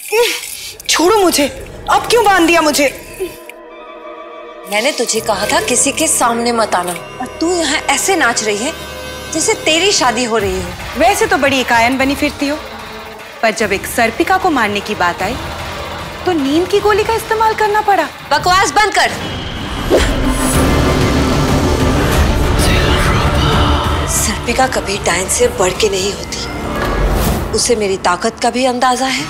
छोड़ो मुझे, अब क्यों बांध दिया मुझे? मैंने तुझे कहा था किसी के सामने मत आना, और तू यहाँ ऐसे नाच रही है जैसे तेरी शादी हो रही हो। वैसे तो बड़ी इकायन बनी फिरती हो, पर जब एक सर्पिका को मारने की बात आई तो नींद की गोली का इस्तेमाल करना पड़ा। बकवास बंद कर। सर्पिका कभी डायन से बढ़ के नहीं होती। उसे मेरी ताकत का भी अंदाजा है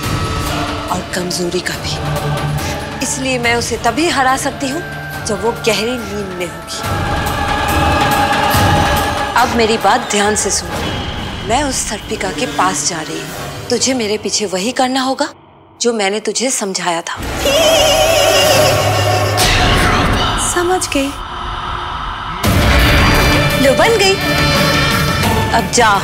और कमजोरी का भी, इसलिए मैं उसे तभी हरा सकती हूँ जब वो गहरी नींद में होगी। अब मेरी बात ध्यान से सुन। मैं उस सर्पिका के पास जा रही हूँ। तुझे मेरे पीछे वही करना होगा जो मैंने तुझे समझाया था। समझ गई। लो बन गई। अब जा।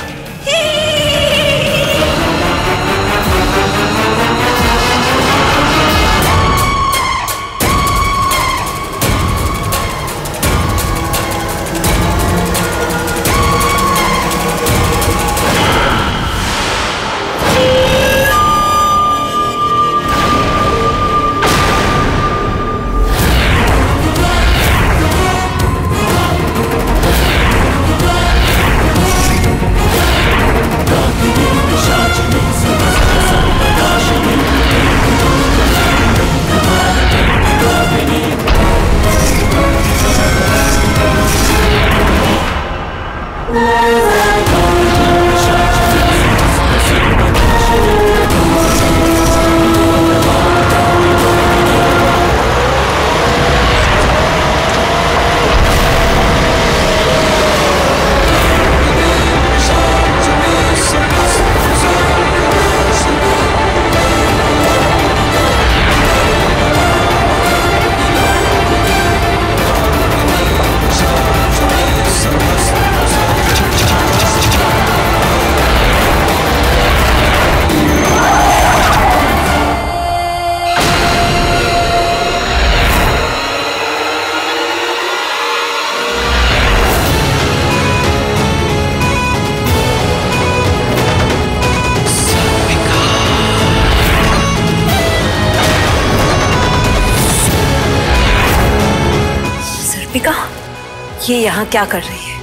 ये यहाँ क्या कर रही है?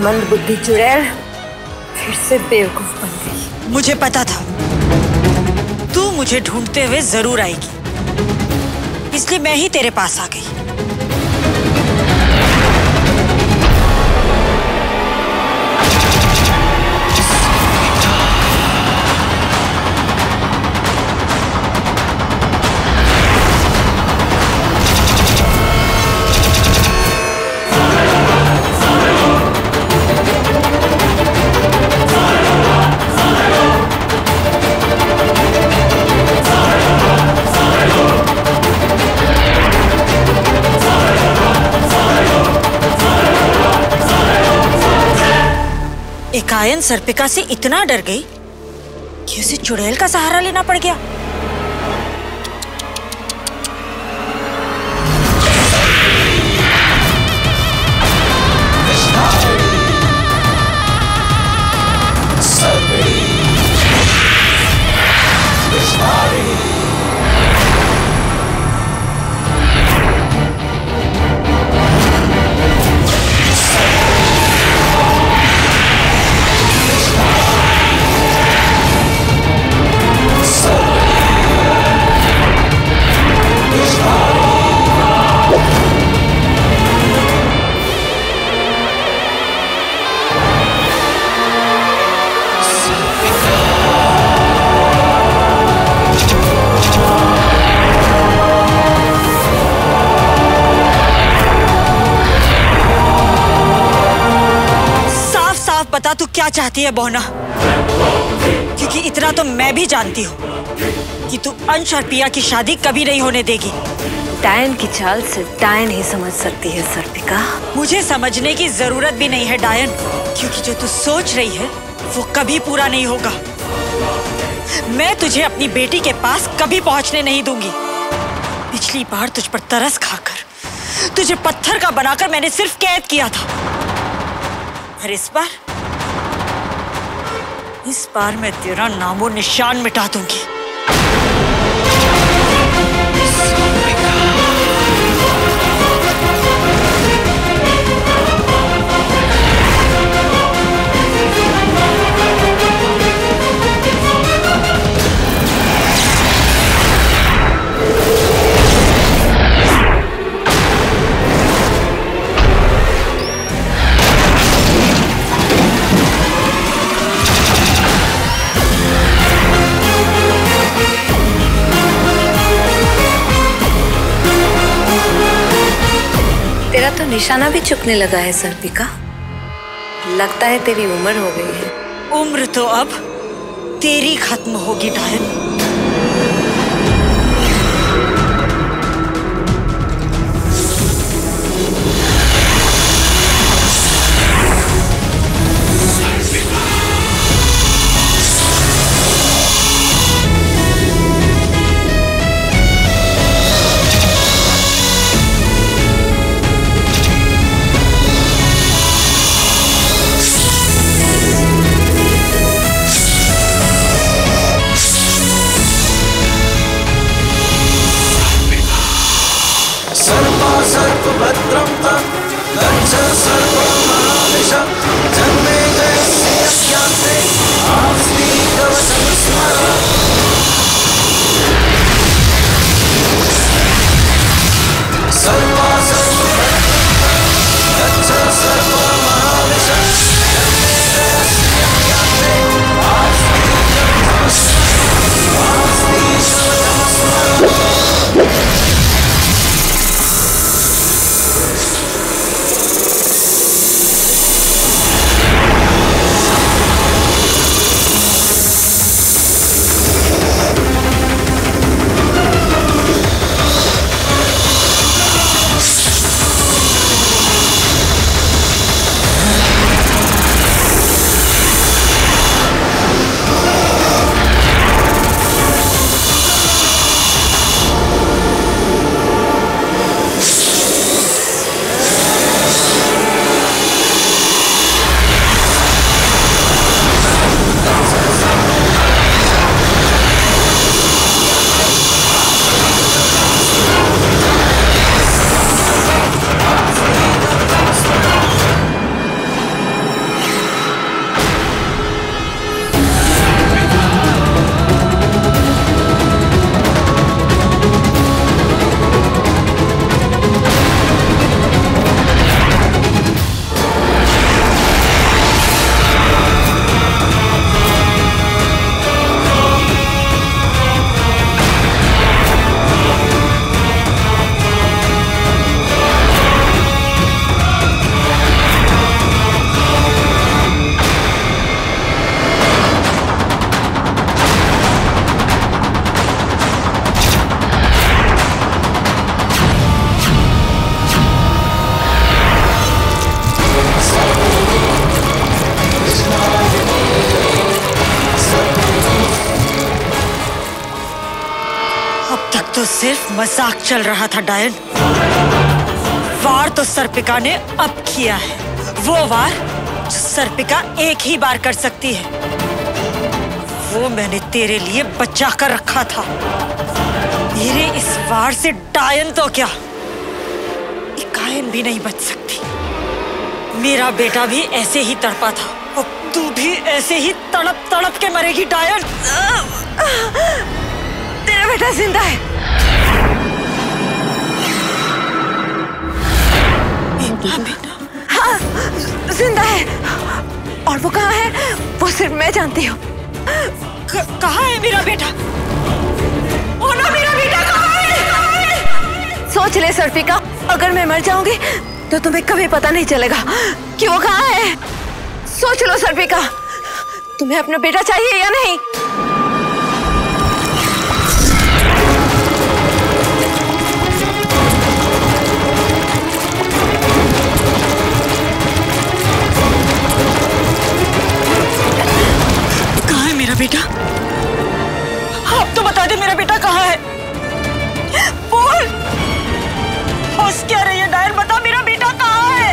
मंदबुद्धि चुड़ैल फिर से बेवकूफ बन गई। मुझे पता था तू मुझे ढूंढते हुए जरूर आएगी, इसलिए मैं ही तेरे पास आ गई। एकायन सर्पिका से इतना डर गई कि उसे चुड़ैल का सहारा लेना पड़ गया। बता तू क्या चाहती है बोहना, क्योंकि इतना तो मैं भी जानती हूँ कि तू अंश और पिया की शादी कभी नहीं होने देगी। डायन की चाल सिर्फ डायन ही समझ सकती है सर्पिका। मुझे समझने की जरूरत भी नहीं है डायन, क्योंकि जो तू सोच रही है वो कभी पूरा नहीं होगा। मैं तुझे अपनी बेटी के पास कभी पहुंचने नहीं दूंगी। पिछली बार तुझ पर तरस खाकर तुझे पत्थर का बनाकर मैंने सिर्फ कैद किया था, और इस इस बार मैं तेरा नामो निशान मिटा दूंगी। तेरा तो निशाना भी चुकने लगा है सर्पिका। लगता है तेरी उम्र हो गई है। उम्र तो अब तेरी खत्म होगी डायन। सर्पभद्रं तं गच्छ सर्वमादिशं जन्मे जयस्य यस्यान्ते आस्ति कवचं स्मर। गच्छ सर्वमादिशं जन्मे जयस्य यस्यान्ते आस्ति कवचं स्मर। तो सिर्फ मजाक चल रहा था डायन। वार तो सर्पिका ने अब किया है, वो वार जो सर्पिका एक ही बार कर सकती है। वो मैंने तेरे लिए बचा कर रखा था। मेरे इस वार से डायन तो क्या, एक कायन भी नहीं बच सकती। मेरा बेटा भी ऐसे ही तड़पा था और तू भी ऐसे ही तड़प तड़प के मरेगी डायन। तेरा बेटा जिंदा है। हाँ, जिंदा है। और वो कहाँ है वो सिर्फ मैं जानती हूँ। कहाँ है मेरा बेटा? ओ ना, मेरा बेटा कहाँ है? सोच ले सर्पिका, अगर मैं मर जाऊंगी तो तुम्हें कभी पता नहीं चलेगा कि वो कहाँ है। सोच लो सर्पिका, तुम्हें अपना बेटा चाहिए या नहीं? बेटा, आप तो बता दे मेरा बेटा कहाँ है? बोल, हंस क्या रही है डायन? बता मेरा बेटा कहाँ है?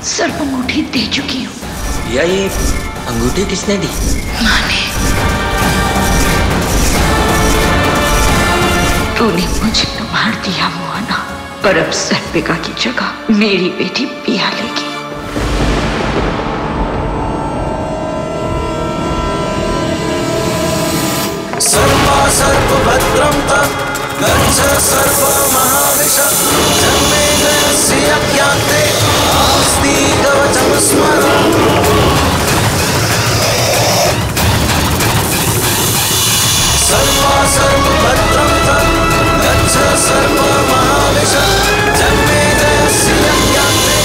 सर्प अंगूठी दे चुकी हूँ। या ये अंगूठी किसने दी? माँ ने। तूने मुझे तो मार दिया मोहना, पर अब सर्पिका की जगह मेरी बेटी पिया लेगी। सर्पा सर्पभद्रं तत् गच्छ सर्प महाविशः जन्मेजयस्य यज्ञान्ते आस्ति कवचं स्मरन्। सर्पा सर्पभद्रं तत् गच्छ सर्प महाविशः जन्मेजयस्य यज्ञान्ते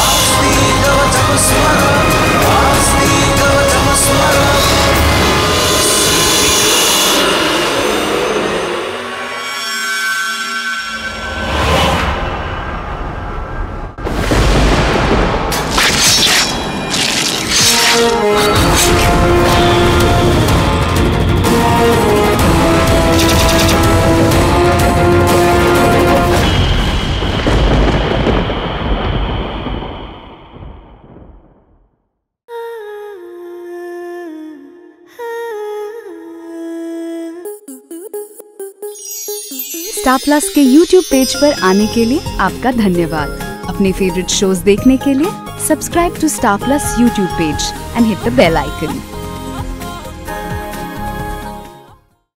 आस्ति कवचं स्मरन्। आस्ति कवचं स्मरन्। स्टार प्लस के YouTube पेज पर आने के लिए आपका धन्यवाद। अपने फेवरेट शोज देखने के लिए subscribe to Star Plus YouTube page and hit the bell icon.